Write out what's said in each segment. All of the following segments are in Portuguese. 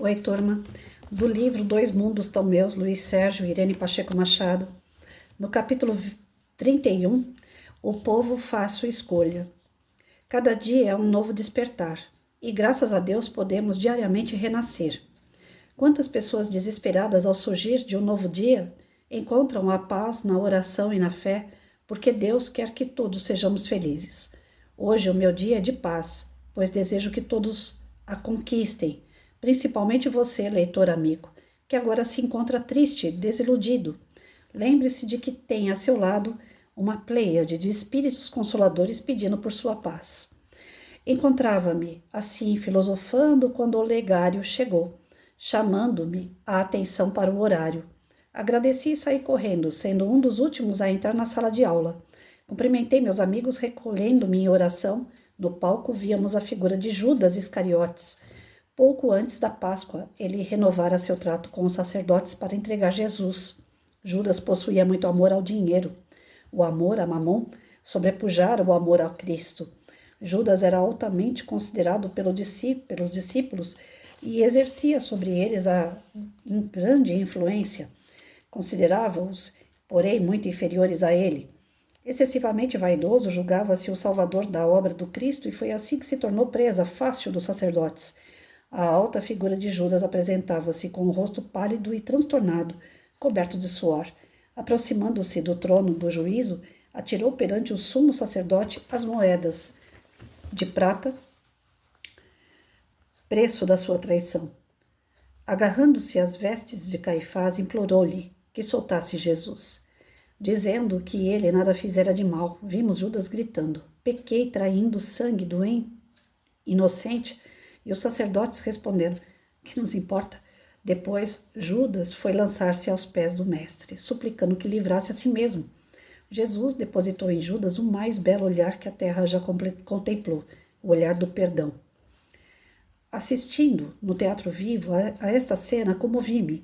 Oi, turma. Do livro Dois Mundos Tão Meus, Luiz Sérgio e Irene Pacheco Machado. No capítulo 31, o povo faz sua escolha. Cada dia é um novo despertar, e graças a Deus podemos diariamente renascer. Quantas pessoas desesperadas ao surgir de um novo dia encontram a paz na oração e na fé, porque Deus quer que todos sejamos felizes. Hoje o meu dia é de paz, pois desejo que todos a conquistem, principalmente você, leitor amigo, que agora se encontra triste, desiludido. Lembre-se de que tem a seu lado uma pleiade de espíritos consoladores pedindo por sua paz. Encontrava-me, assim, filosofando quando o legário chegou, chamando-me a atenção para o horário. Agradeci e saí correndo, sendo um dos últimos a entrar na sala de aula. Cumprimentei meus amigos, recolhendo-me em oração. No palco víamos a figura de Judas Iscariotes. Pouco antes da Páscoa, ele renovara seu trato com os sacerdotes para entregar Jesus. Judas possuía muito amor ao dinheiro. O amor a Mamon sobrepujara o amor a Cristo. Judas era altamente considerado pelos discípulos e exercia sobre eles a grande influência. Considerava-os, porém, muito inferiores a ele. Excessivamente vaidoso, julgava-se o salvador da obra do Cristo e foi assim que se tornou presa fácil dos sacerdotes. A alta figura de Judas apresentava-se com o rosto pálido e transtornado, coberto de suor. Aproximando-se do trono do juízo, atirou perante o sumo sacerdote as moedas de prata, preço da sua traição. Agarrando-se às vestes de Caifás, implorou-lhe que soltasse Jesus, dizendo que ele nada fizera de mal. Vimos Judas gritando: pequei traindo sangue do inocente. E os sacerdotes respondendo: que nos importa? Depois, Judas foi lançar-se aos pés do mestre, suplicando que livrasse a si mesmo. Jesus depositou em Judas o mais belo olhar que a terra já contemplou, o olhar do perdão. Assistindo no teatro vivo a esta cena, comovi-me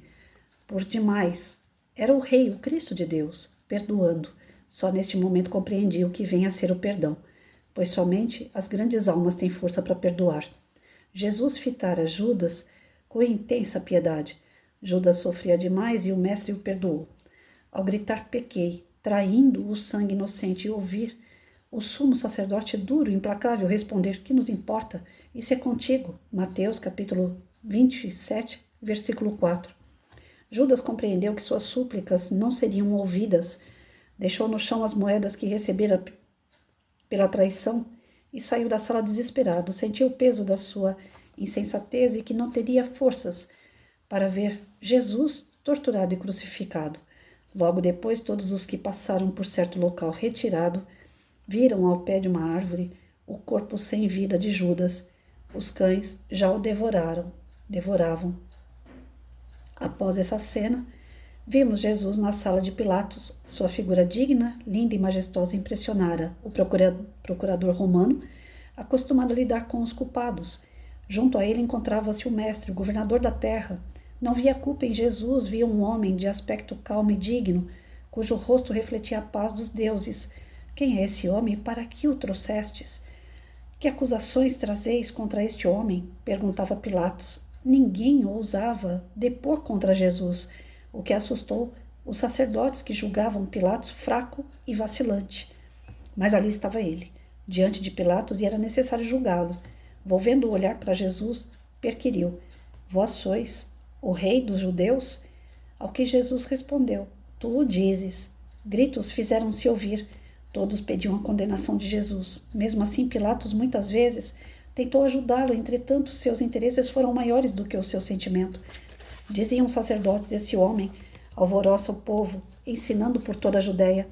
por demais. Era o Rei, o Cristo de Deus, perdoando. Só neste momento compreendi o que vem a ser o perdão, pois somente as grandes almas têm força para perdoar. Jesus fitara Judas com intensa piedade. Judas sofria demais e o mestre o perdoou. Ao gritar pequei, traindo o sangue inocente, e ouvir o sumo sacerdote duro e implacável responder: que nos importa? Isso é contigo. Mateus capítulo 27, versículo 4. Judas compreendeu que suas súplicas não seriam ouvidas. Deixou no chão as moedas que recebera pela traição e saiu da sala desesperado. Sentiu o peso da sua insensatez e que não teria forças para ver Jesus torturado e crucificado. Logo depois, todos os que passaram por certo local retirado viram ao pé de uma árvore o corpo sem vida de Judas. Os cães já o devoravam. Após essa cena, vimos Jesus na sala de Pilatos. Sua figura digna, linda e majestosa impressionara o procurador romano, acostumado a lidar com os culpados. Junto a ele encontrava-se o mestre, o governador da terra. Não via culpa em Jesus, via um homem de aspecto calmo e digno, cujo rosto refletia a paz dos deuses. Quem é esse homem e para que o trouxestes? Que acusações trazeis contra este homem? Perguntava Pilatos. Ninguém ousava depor contra Jesus, o que assustou os sacerdotes que julgavam Pilatos fraco e vacilante. Mas ali estava ele, diante de Pilatos, e era necessário julgá-lo. Volvendo o olhar para Jesus, perquiriu: vós sois o rei dos judeus? Ao que Jesus respondeu: tu o dizes. Gritos fizeram-se ouvir. Todos pediam a condenação de Jesus. Mesmo assim, Pilatos muitas vezes tentou ajudá-lo, entretanto, seus interesses foram maiores do que o seu sentimento. Diziam os sacerdotes: esse homem alvoroça o povo, ensinando por toda a Judéia.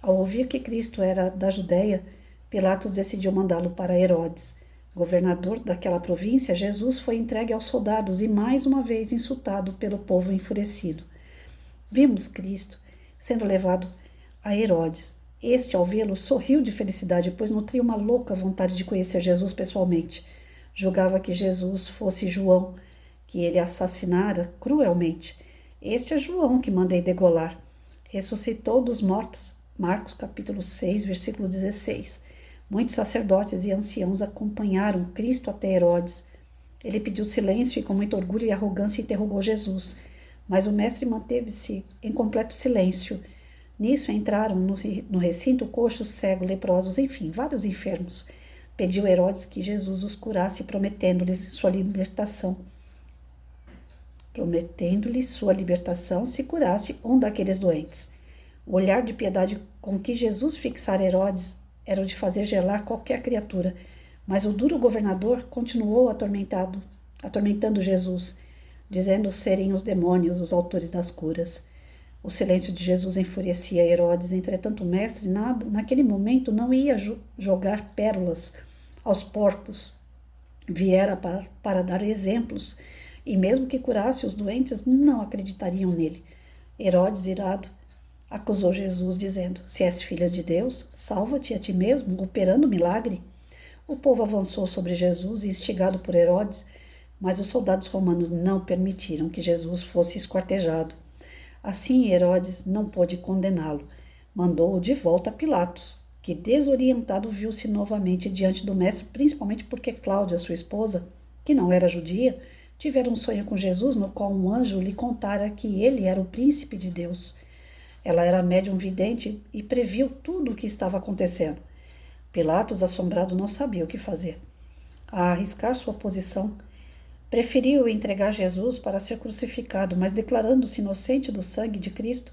Ao ouvir que Cristo era da Judéia, Pilatos decidiu mandá-lo para Herodes, governador daquela província. Jesus foi entregue aos soldados e mais uma vez insultado pelo povo enfurecido. Vimos Cristo sendo levado a Herodes. Este, ao vê-lo, sorriu de felicidade, pois nutria uma louca vontade de conhecer Jesus pessoalmente. Julgava que Jesus fosse João, que ele assassinara cruelmente. Este é João que mandei degolar. Ressuscitou dos mortos. Marcos capítulo 6, versículo 16. Muitos sacerdotes e anciãos acompanharam Cristo até Herodes. Ele pediu silêncio e, com muito orgulho e arrogância, interrogou Jesus. Mas o mestre manteve-se em completo silêncio. Nisso entraram no recinto coxos, cegos, leprosos, enfim, vários enfermos. Pediu Herodes que Jesus os curasse, prometendo-lhe sua libertação se curasse um daqueles doentes. O olhar de piedade com que Jesus fixara Herodes era o de fazer gelar qualquer criatura, mas o duro governador continuou atormentando Jesus, dizendo serem os demônios os autores das curas. O silêncio de Jesus enfurecia Herodes, entretanto o mestre naquele momento não ia jogar pérolas aos porcos. Viera para dar exemplos, e mesmo que curasse os doentes, não acreditariam nele. Herodes, irado, acusou Jesus, dizendo: se és filha de Deus, salva-te a ti mesmo, operando o milagre. O povo avançou sobre Jesus, instigado por Herodes, mas os soldados romanos não permitiram que Jesus fosse esquartejado. Assim Herodes não pôde condená-lo. Mandou-o de volta a Pilatos, que desorientado viu-se novamente diante do mestre, principalmente porque Cláudia, sua esposa, que não era judia, tivera um sonho com Jesus no qual um anjo lhe contara que ele era o príncipe de Deus. Ela era médium vidente e previu tudo o que estava acontecendo. Pilatos, assombrado, não sabia o que fazer. A arriscar sua posição, preferiu entregar Jesus para ser crucificado, mas declarando-se inocente do sangue de Cristo,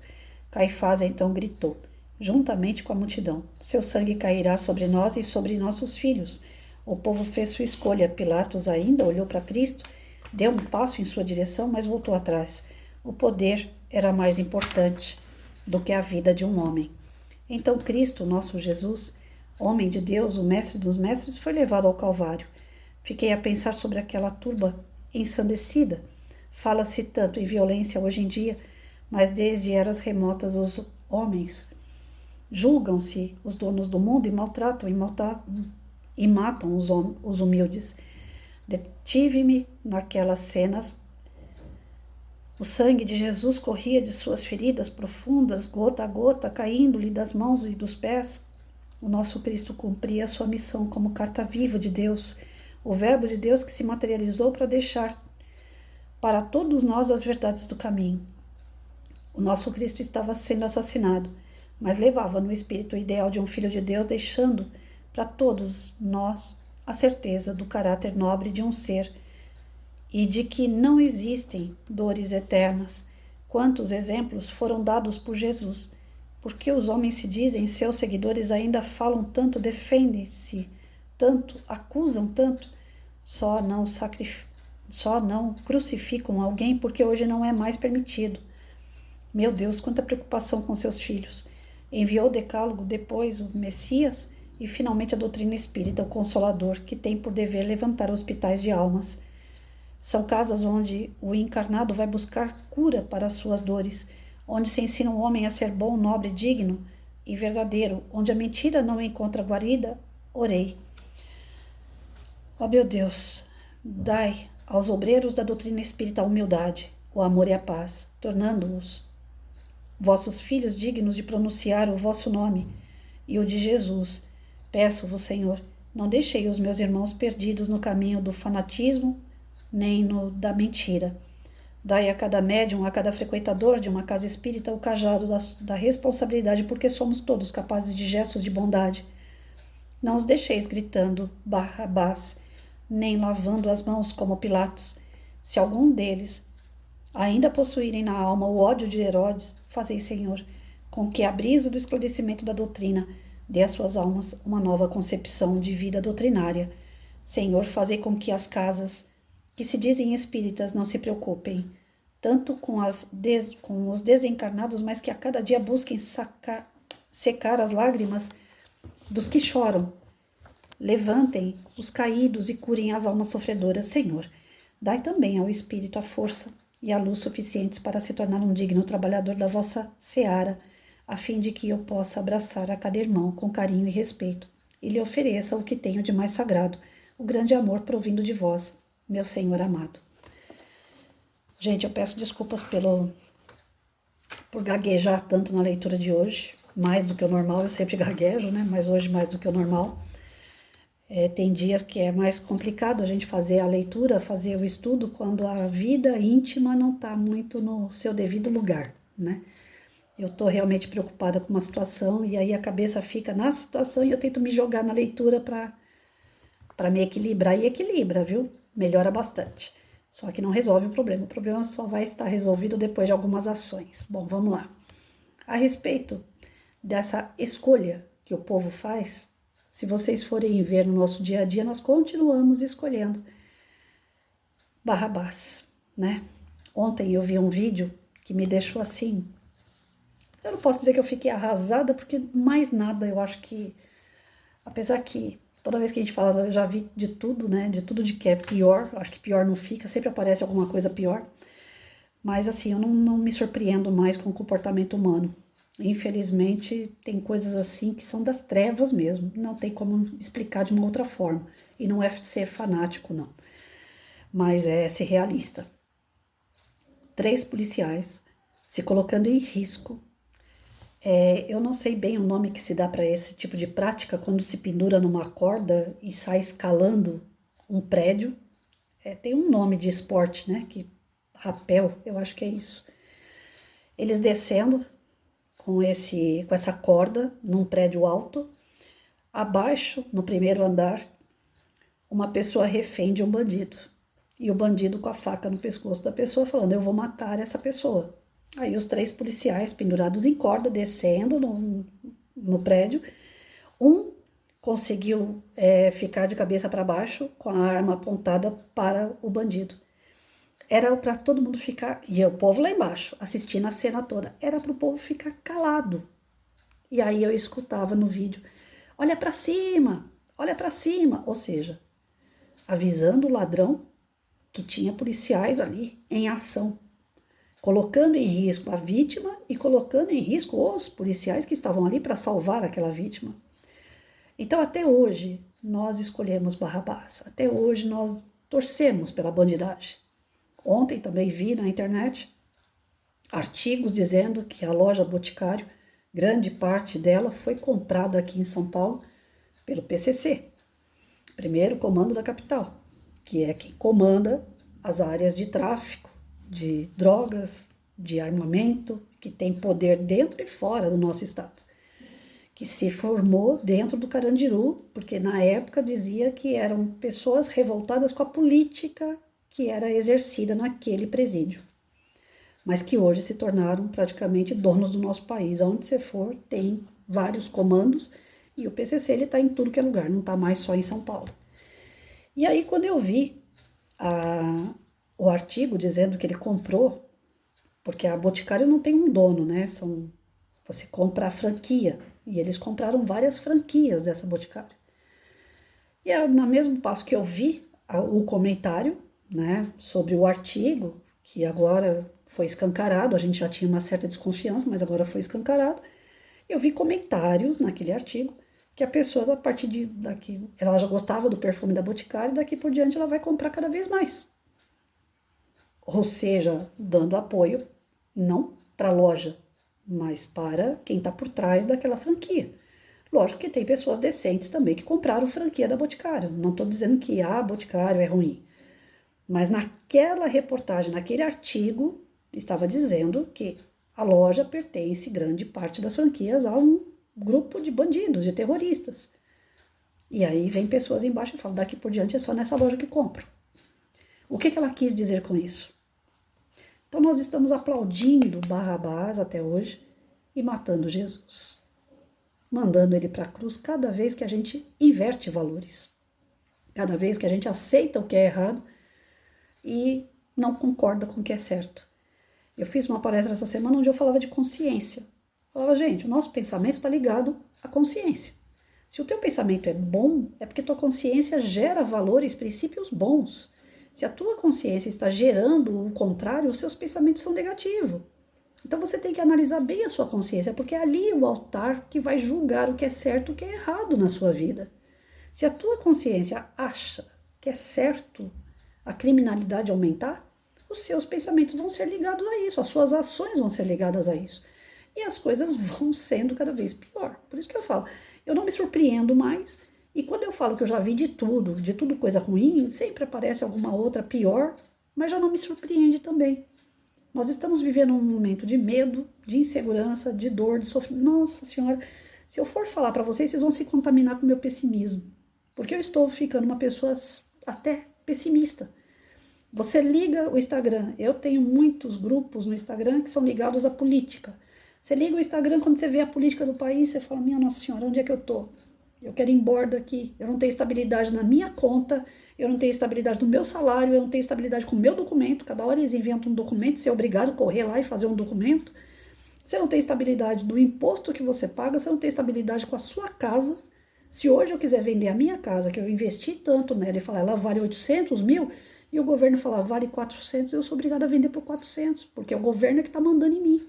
Caifás então gritou, juntamente com a multidão: seu sangue cairá sobre nós e sobre nossos filhos. O povo fez sua escolha. Pilatos ainda olhou para Cristo, deu um passo em sua direção, mas voltou atrás. O poder era mais importante do que a vida de um homem. Então Cristo, nosso Jesus, homem de Deus, o mestre dos mestres, foi levado ao Calvário. Fiquei a pensar sobre aquela turba ensandecida. Fala-se tanto em violência hoje em dia, mas desde eras remotas os homens julgam-se os donos do mundo e maltratam e matam os humildes. Detive-me naquelas cenas. O sangue de Jesus corria de suas feridas profundas, gota a gota, caindo-lhe das mãos e dos pés. O nosso Cristo cumpria sua missão como carta viva de Deus, o Verbo de Deus que se materializou para deixar para todos nós as verdades do caminho. O nosso Cristo estava sendo assassinado, mas levava no espírito o ideal de um Filho de Deus, deixando para todos nós a certeza do caráter nobre de um ser e de que não existem dores eternas. Quantos exemplos foram dados por Jesus? Porque os homens se dizem seus seguidores, ainda falam tanto, defendem-se tanto, acusam tanto, só não crucificam alguém porque hoje não é mais permitido. Meu Deus, quanta preocupação com seus filhos. Enviou o Decálogo, depois o Messias e finalmente a doutrina espírita, o Consolador, que tem por dever levantar hospitais de almas. São casas onde o encarnado vai buscar cura para as suas dores, onde se ensina o homem a ser bom, nobre, digno e verdadeiro, onde a mentira não encontra guarida. Orei. Ó meu Deus, dai aos obreiros da doutrina espírita a humildade, o amor e a paz, tornando-os vossos filhos dignos de pronunciar o vosso nome e o de Jesus. Peço-vos, Senhor, não deixei os meus irmãos perdidos no caminho do fanatismo, nem no da mentira. Dai a cada médium, a cada frequentador de uma casa espírita o cajado da responsabilidade, porque somos todos capazes de gestos de bondade. Não os deixeis gritando Barrabás, nem lavando as mãos como Pilatos. Se algum deles ainda possuírem na alma o ódio de Herodes, fazei, Senhor, com que a brisa do esclarecimento da doutrina dê às suas almas uma nova concepção de vida doutrinária. Senhor, fazei com que as casas que se dizem espíritas não se preocupem tanto com os desencarnados, mas que a cada dia busquem secar as lágrimas dos que choram. Levantem os caídos e curem as almas sofredoras, Senhor. Dai também ao Espírito a força e a luz suficientes para se tornar um digno trabalhador da vossa seara, a fim de que eu possa abraçar a cada irmão com carinho e respeito, e lhe ofereça o que tenho de mais sagrado, o grande amor provindo de vós, meu Senhor amado. Gente, eu peço desculpas por gaguejar tanto na leitura de hoje, mais do que o normal, eu sempre gaguejo, né? Mas hoje mais do que o normal. Tem dias que é mais complicado a gente fazer a leitura, fazer o estudo, quando a vida íntima não está muito no seu devido lugar, né? Eu estou realmente preocupada com uma situação e aí a cabeça fica na situação e eu tento me jogar na leitura para me equilibrar e equilibra, viu? Melhora bastante. Só que não resolve o problema só vai estar resolvido depois de algumas ações. Bom, vamos lá. A respeito dessa escolha que o povo faz, se vocês forem ver no nosso dia a dia, nós continuamos escolhendo Barrabás, né? Ontem eu vi um vídeo que me deixou assim. Eu não posso dizer que eu fiquei arrasada, porque mais nada, eu acho que, apesar que toda vez que a gente fala, eu já vi de tudo, né? De tudo de que é pior, acho que pior não fica, sempre aparece alguma coisa pior. Mas assim, eu não me surpreendo mais com o comportamento humano. Infelizmente, tem coisas assim que são das trevas mesmo, não tem como explicar de uma outra forma. E não é ser fanático, não, mas é ser realista. 3 policiais se colocando em risco. Eu não sei bem o nome que se dá para esse tipo de prática, quando se pendura numa corda e sai escalando um prédio. Tem um nome de esporte, né? Rapel, eu acho que é isso. Eles descendo com essa corda num prédio alto. Abaixo, no primeiro andar, uma pessoa refém de um bandido. E o bandido com a faca no pescoço da pessoa falando, eu vou matar essa pessoa. Aí os 3 policiais pendurados em corda, descendo no prédio. Um conseguiu ficar de cabeça para baixo com a arma apontada para o bandido. Era para todo mundo ficar, e o povo lá embaixo, assistindo a cena toda, era para o povo ficar calado. E aí eu escutava no vídeo, olha para cima, ou seja, avisando o ladrão que tinha policiais ali em ação, colocando em risco a vítima e colocando em risco os policiais que estavam ali para salvar aquela vítima. Então, até hoje, nós escolhemos Barrabás, até hoje nós torcemos pela bandidagem. Ontem também vi na internet artigos dizendo que a loja Boticário, grande parte dela foi comprada aqui em São Paulo pelo PCC, primeiro comando da capital, que é quem comanda as áreas de tráfico, de drogas, de armamento, que tem poder dentro e fora do nosso estado, que se formou dentro do Carandiru, porque na época dizia que eram pessoas revoltadas com a política que era exercida naquele presídio, mas que hoje se tornaram praticamente donos do nosso país. Aonde você for, tem vários comandos, e o PCC está em tudo que é lugar, não está mais só em São Paulo. E aí, quando eu vi o artigo dizendo que ele comprou, porque a Boticário não tem um dono, né? Você compra a franquia, e eles compraram várias franquias dessa Boticário. E no mesmo passo que eu vi o comentário, né, sobre o artigo, que agora foi escancarado, a gente já tinha uma certa desconfiança, mas agora foi escancarado, eu vi comentários naquele artigo que a pessoa, a partir daqui, ela já gostava do perfume da Boticário, e daqui por diante ela vai comprar cada vez mais. Ou seja, dando apoio não para a loja, mas para quem está por trás daquela franquia. Lógico que tem pessoas decentes também que compraram franquia da Boticário. Não estou dizendo que a Boticário é ruim. Mas naquela reportagem, naquele artigo, estava dizendo que a loja pertence, grande parte das franquias, a um grupo de bandidos, de terroristas. E aí vem pessoas embaixo e falam, daqui por diante é só nessa loja que compro. O que ela quis dizer com isso? Então nós estamos aplaudindo Barrabás até hoje e matando Jesus, mandando ele para a cruz cada vez que a gente inverte valores, cada vez que a gente aceita o que é errado e não concorda com o que é certo. Eu fiz uma palestra essa semana onde eu falava de consciência. Eu falava, gente, o nosso pensamento está ligado à consciência. Se o teu pensamento é bom, é porque tua consciência gera valores, princípios bons. Se a tua consciência está gerando o contrário, os seus pensamentos são negativos. Então você tem que analisar bem a sua consciência, porque é ali o altar que vai julgar o que é certo e o que é errado na sua vida. Se a tua consciência acha que é certo a criminalidade aumentar, os seus pensamentos vão ser ligados a isso, as suas ações vão ser ligadas a isso. E as coisas vão sendo cada vez pior. Por isso que eu falo, eu não me surpreendo mais E quando eu falo que eu já vi de tudo coisa ruim, sempre aparece alguma outra pior, mas já não me surpreende também. Nós estamos vivendo um momento de medo, de insegurança, de dor, de sofrimento. Nossa Senhora, se eu for falar para vocês, vocês vão se contaminar com o meu pessimismo. Porque eu estou ficando uma pessoa até pessimista. Você liga o Instagram. Eu tenho muitos grupos no Instagram que são ligados à política. Você liga o Instagram, quando você vê a política do país, você fala, minha Nossa Senhora, onde é que eu tô? Eu quero ir embora daqui. Eu não tenho estabilidade na minha conta, eu não tenho estabilidade no meu salário, eu não tenho estabilidade com o meu documento. Cada hora eles inventam um documento, você é obrigado a correr lá e fazer um documento. Você não tem estabilidade do imposto que você paga, você não tem estabilidade com a sua casa. Se hoje eu quiser vender a minha casa, que eu investi tanto nela, e falar, ela vale 800 mil, e o governo falar, vale 400, eu sou obrigada a vender por 400, porque é o governo que está mandando em mim.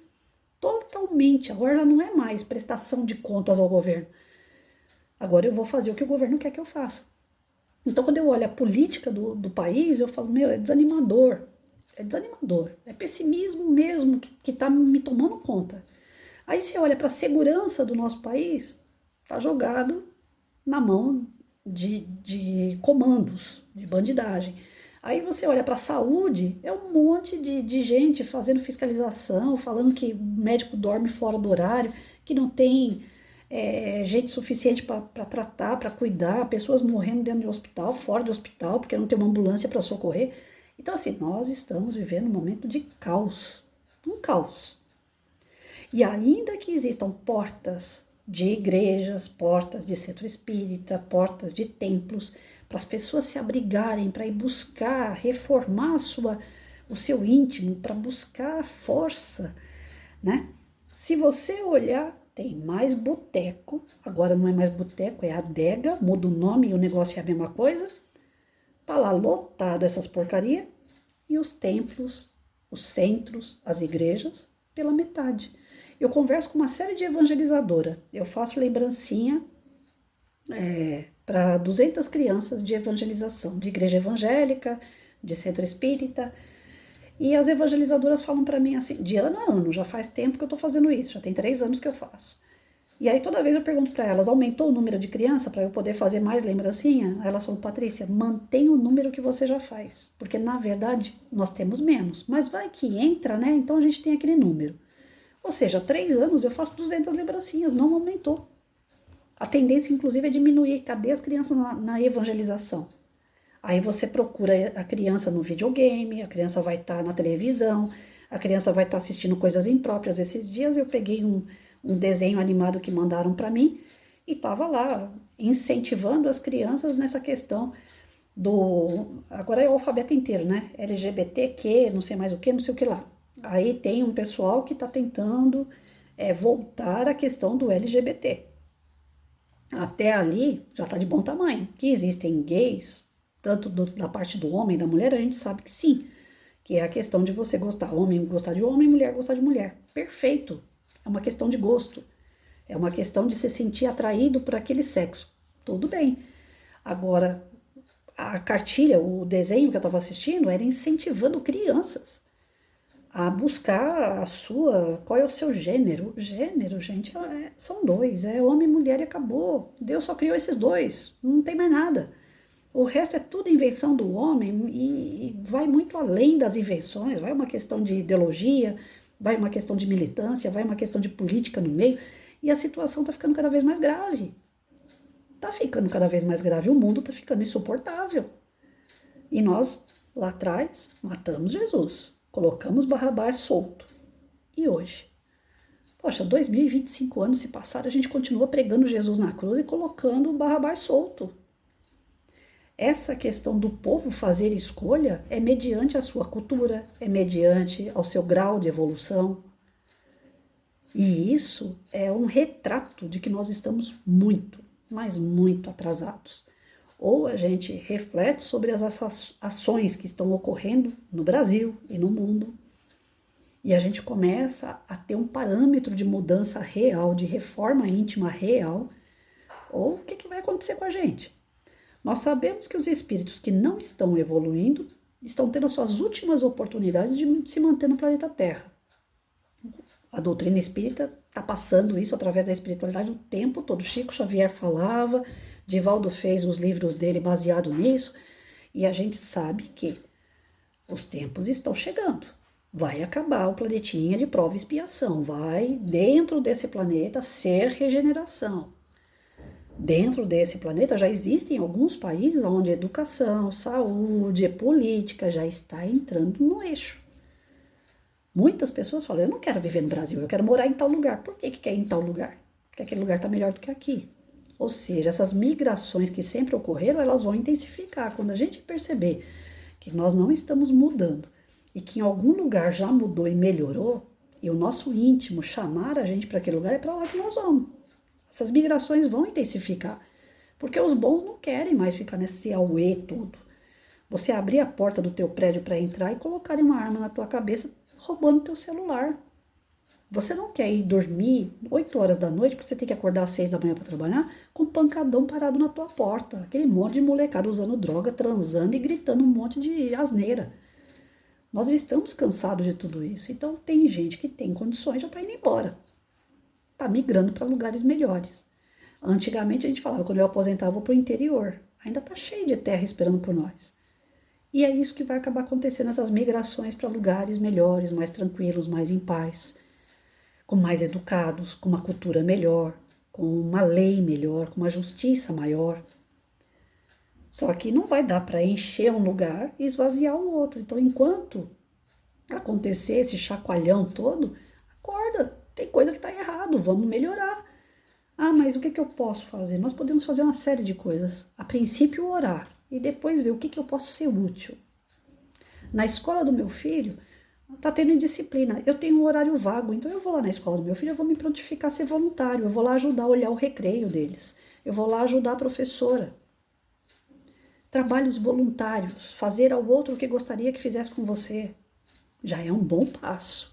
Totalmente. Agora já não é mais prestação de contas ao governo. Agora eu vou fazer o que o governo quer que eu faça. Então, quando eu olho a política do país, eu falo, meu, é desanimador. É desanimador. É pessimismo mesmo que está me tomando conta. Aí você olha para a segurança do nosso país, está jogado na mão de comandos, de bandidagem. Aí você olha para a saúde, é um monte de gente fazendo fiscalização, falando que o médico dorme fora do horário, que não tem gente suficiente para tratar, para cuidar, pessoas morrendo dentro de hospital, fora de hospital, porque não tem uma ambulância para socorrer. Então, assim, nós estamos vivendo um momento de caos, um caos. E ainda que existam portas de igrejas, portas de centro espírita, portas de templos, para as pessoas se abrigarem, para ir buscar, reformar o seu íntimo, para buscar força, né? Se você olhar, tem mais boteco, agora não é mais boteco, é adega, muda o nome e o negócio é a mesma coisa. Tá lá lotado essas porcaria e os templos, os centros, as igrejas, pela metade. Eu converso com uma série de evangelizadora, eu faço lembrancinha para 200 crianças de evangelização, de igreja evangélica, de centro espírita, e as evangelizadoras falam para mim assim, de ano a ano, já faz tempo que eu estou fazendo isso, já tem 3 anos que eu faço. E aí toda vez eu pergunto para elas, aumentou o número de criança para eu poder fazer mais lembrancinha? Aí elas falam, Patrícia, mantém o número que você já faz, porque na verdade nós temos menos, mas vai que entra, né? Então a gente tem aquele número. Ou seja, 3 anos eu faço 200 lembrancinhas, não aumentou. A tendência, inclusive, é diminuir. Cadê as crianças na evangelização? Aí você procura a criança no videogame, a criança vai estar na televisão, a criança vai estar assistindo coisas impróprias. Esses dias eu peguei um desenho animado que mandaram para mim e estava lá incentivando as crianças nessa questão agora é o alfabeto inteiro, né? LGBTQ, não sei mais o que, não sei o que lá. Aí tem um pessoal que está tentando voltar à questão do LGBT. Até ali já está de bom tamanho. Que existem gays, tanto da parte do homem e da mulher, a gente sabe que sim. Que é a questão de você gostar, homem gostar de homem, mulher gostar de mulher. Perfeito. É uma questão de gosto. É uma questão de se sentir atraído por aquele sexo. Tudo bem. Agora, a cartilha, o desenho que eu estava assistindo era incentivando crianças a buscar qual é o seu gênero. Gênero, gente, são dois, é homem e mulher e acabou. Deus só criou esses dois, não tem mais nada. O resto é tudo invenção do homem e vai muito além das invenções, vai uma questão de ideologia, vai uma questão de militância, vai uma questão de política no meio, e a situação está ficando cada vez mais grave. Está ficando cada vez mais grave, o mundo está ficando insuportável. E nós, lá atrás, matamos Jesus. Colocamos Barrabás solto. E hoje? Poxa, 2025 anos se passaram, a gente continua pregando Jesus na cruz e colocando o Barrabás solto. Essa questão do povo fazer escolha é mediante a sua cultura, é mediante ao seu grau de evolução. E isso é um retrato de que nós estamos muito, mas muito atrasados. Ou a gente reflete sobre as ações que estão ocorrendo no Brasil e no mundo, e a gente começa a ter um parâmetro de mudança real, de reforma íntima real, ou o que vai acontecer com a gente? Nós sabemos que os espíritos que não estão evoluindo estão tendo as suas últimas oportunidades de se manter no planeta Terra. A doutrina espírita está passando isso através da espiritualidade o tempo todo. Chico Xavier falava, Divaldo fez os livros dele baseado nisso, e a gente sabe que os tempos estão chegando. Vai acabar o planetinha de prova e expiação, vai dentro desse planeta ser regeneração. Dentro desse planeta já existem alguns países onde educação, saúde, política já está entrando no eixo. Muitas pessoas falam, eu não quero viver no Brasil, eu quero morar em tal lugar. Por que quer ir em tal lugar? Porque aquele lugar está melhor do que aqui. Ou seja, essas migrações que sempre ocorreram, elas vão intensificar. Quando a gente perceber que nós não estamos mudando e que em algum lugar já mudou e melhorou, e o nosso íntimo chamar a gente para aquele lugar, é para lá que nós vamos. Essas migrações vão intensificar, porque os bons não querem mais ficar nesse auê todo. Você abrir a porta do teu prédio para entrar e colocarem uma arma na tua cabeça, roubando teu celular. Você não quer ir dormir 8 horas da noite, porque você tem que acordar às 6 da manhã para trabalhar, com um pancadão parado na tua porta. Aquele monte de molecada usando droga, transando e gritando um monte de asneira. Nós já estamos cansados de tudo isso. Então tem gente que tem condições, já está indo embora. Está migrando para lugares melhores. Antigamente a gente falava, quando eu aposentar eu vou para o interior. Ainda está cheio de terra esperando por nós. E é isso que vai acabar acontecendo, essas migrações para lugares melhores, mais tranquilos, mais em paz, com mais educados, com uma cultura melhor, com uma lei melhor, com uma justiça maior. Só que não vai dar para encher um lugar e esvaziar o outro. Então, enquanto acontecer esse chacoalhão todo, acorda, tem coisa que está errado, vamos melhorar. Ah, mas o que eu posso fazer? Nós podemos fazer uma série de coisas. A princípio, orar. E depois ver o que eu posso ser útil. Na escola do meu filho, tá tendo disciplina. Eu tenho um horário vago, então eu vou lá na escola do meu filho, eu vou me prontificar a ser voluntário. Eu vou lá ajudar a olhar o recreio deles. Eu vou lá ajudar a professora. Trabalhos voluntários. Fazer ao outro o que gostaria que fizesse com você. Já é um bom passo.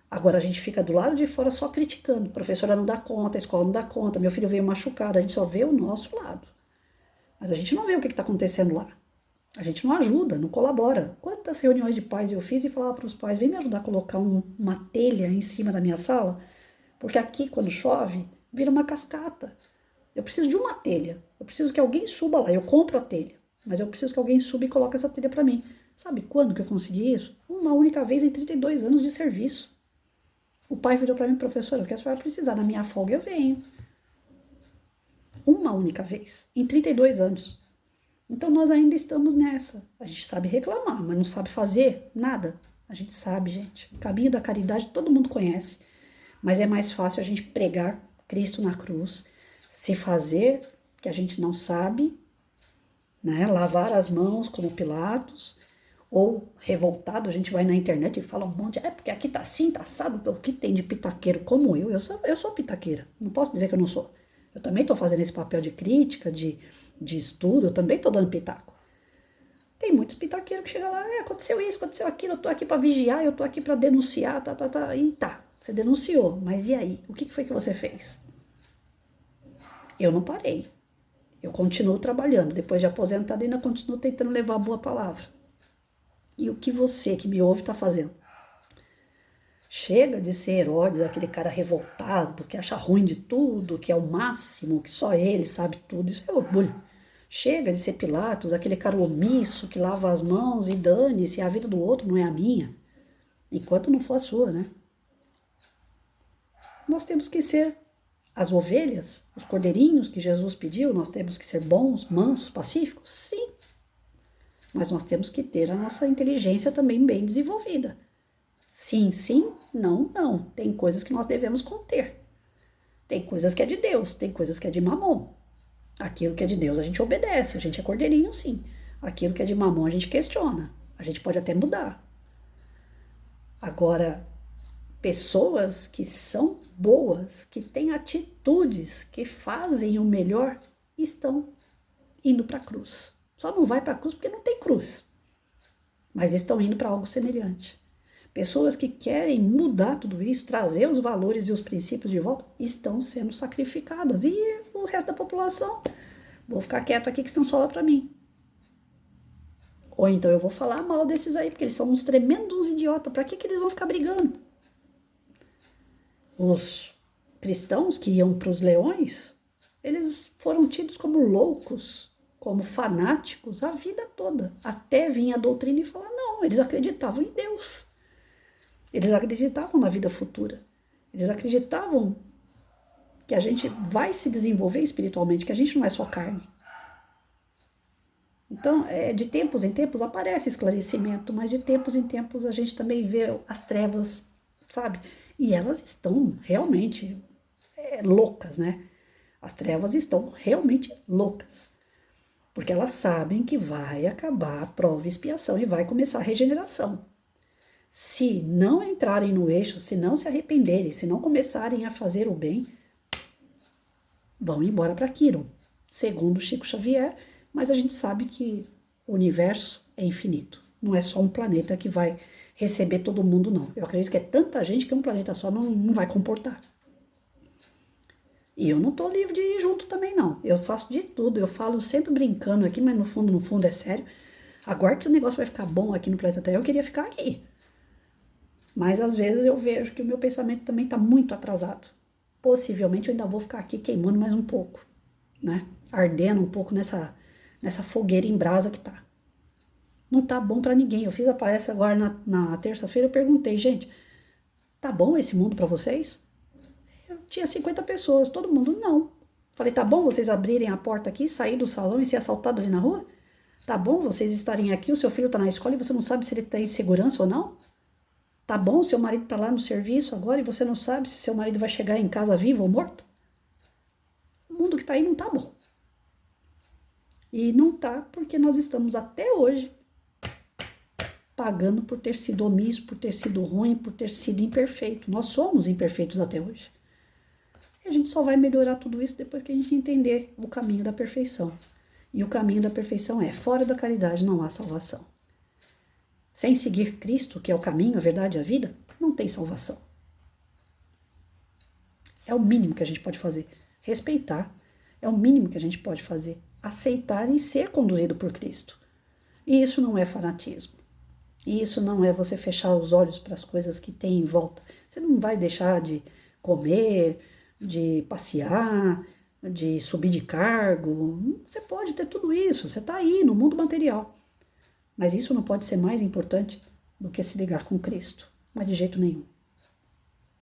Agora a gente fica do lado de fora só criticando. A professora não dá conta, a escola não dá conta, meu filho veio machucado. A gente só vê o nosso lado. Mas a gente não vê o que está acontecendo lá. A gente não ajuda, não colabora. Quantas reuniões de pais eu fiz e falava para os pais, vem me ajudar a colocar uma telha em cima da minha sala, porque aqui, quando chove, vira uma cascata. Eu preciso de uma telha. Eu preciso que alguém suba lá. Eu compro a telha, mas eu preciso que alguém suba e coloque essa telha para mim. Sabe quando que eu consegui isso? Uma única vez em 32 anos de serviço. O pai virou para mim, professora, o que a senhora precisar, na minha folga eu venho. Uma única vez, em 32 anos. Então nós ainda estamos nessa. A gente sabe reclamar, mas não sabe fazer nada. A gente sabe, gente. O caminho da caridade todo mundo conhece. Mas é mais fácil a gente pregar Cristo na cruz, se fazer que a gente não sabe, né? Lavar as mãos como Pilatos, ou revoltado, a gente vai na internet e fala um monte, porque aqui tá assim, tá assado, o que tem de pitaqueiro como eu sou pitaqueira, não posso dizer que eu não sou. Eu também estou fazendo esse papel de crítica, de estudo, eu também estou dando pitaco. Tem muitos pitaqueiros que chegam lá, aconteceu isso, aconteceu aquilo, eu estou aqui para vigiar, eu estou aqui para denunciar, e tá, você denunciou, mas e aí? O que foi que você fez? Eu não parei. Eu continuo trabalhando, depois de aposentada ainda continuo tentando levar a boa palavra. E o que você que me ouve está fazendo? Chega de ser Herodes, aquele cara revoltado, que acha ruim de tudo, que é o máximo, que só ele sabe tudo. Isso é orgulho. Chega de ser Pilatos, aquele cara omisso, que lava as mãos e dane-se, a vida do outro não é a minha. Enquanto não for a sua, né? Nós temos que ser as ovelhas, os cordeirinhos que Jesus pediu, nós temos que ser bons, mansos, pacíficos? Sim. Mas nós temos que ter a nossa inteligência também bem desenvolvida. Sim, sim, não, não. Tem coisas que nós devemos conter. Tem coisas que é de Deus, tem coisas que é de mamon. Aquilo que é de Deus a gente obedece, a gente é cordeirinho sim. Aquilo que é de mamon a gente questiona, a gente pode até mudar. Agora, pessoas que são boas, que têm atitudes, que fazem o melhor, estão indo para a cruz. Só não vai para a cruz porque não tem cruz. Mas estão indo para algo semelhante. Pessoas que querem mudar tudo isso, trazer os valores e os princípios de volta, estão sendo sacrificadas. E o resto da população, vou ficar quieto aqui que estão só lá para mim. Ou então eu vou falar mal desses aí, porque eles são uns tremendos idiotas. Para que eles vão ficar brigando? Os cristãos que iam para os leões, Eles foram tidos como loucos, como fanáticos a vida toda, até vir a doutrina e falar, não, eles acreditavam em Deus. Eles acreditavam na vida futura. Eles acreditavam que a gente vai se desenvolver espiritualmente, que a gente não é só carne. Então, de tempos em tempos aparece esclarecimento, mas de tempos em tempos a gente também vê as trevas, sabe? E elas estão realmente loucas, né? As trevas estão realmente loucas, porque elas sabem que vai acabar a prova e expiação e vai começar a regeneração. Se não entrarem no eixo, se não se arrependerem, se não começarem a fazer o bem, vão embora para Quiron, segundo Chico Xavier, mas a gente sabe que o universo é infinito. Não é só um planeta que vai receber todo mundo, não. Eu acredito que é tanta gente que um planeta só não vai comportar. E eu não tô livre de ir junto também, não. Eu faço de tudo, eu falo sempre brincando aqui, mas no fundo é sério. Agora que o negócio vai ficar bom aqui no planeta Terra, eu queria ficar aqui. Mas às vezes eu vejo que o meu pensamento também está muito atrasado. Possivelmente eu ainda vou ficar aqui queimando mais um pouco, né? Ardendo um pouco nessa fogueira em brasa que tá. Não tá bom para ninguém. Eu fiz a palestra agora na terça-feira, eu perguntei, gente, tá bom esse mundo para vocês? Eu tinha 50 pessoas, todo mundo não. Falei, tá bom vocês abrirem a porta aqui, sair do salão e ser assaltado ali na rua? Tá bom vocês estarem aqui, o seu filho tá na escola e você não sabe se ele tá em segurança ou não? Tá bom seu marido tá lá no serviço agora e você não sabe se seu marido vai chegar em casa vivo ou morto? O mundo que tá aí não tá bom. E não tá porque nós estamos até hoje pagando por ter sido omisso, por ter sido ruim, por ter sido imperfeito. Nós somos imperfeitos até hoje. E a gente só vai melhorar tudo isso depois que a gente entender o caminho da perfeição. E o caminho da perfeição é: fora da caridade não há salvação. Sem seguir Cristo, que é o caminho, a verdade e a vida, não tem salvação. É o mínimo que a gente pode fazer. Respeitar é o mínimo que a gente pode fazer. Aceitar e ser conduzido por Cristo. E isso não é fanatismo. E isso não é você fechar os olhos para as coisas que tem em volta. Você não vai deixar de comer, de passear, de subir de cargo. Você pode ter tudo isso, você está aí no mundo material. Mas isso não pode ser mais importante do que se ligar com Cristo. Mas de jeito nenhum.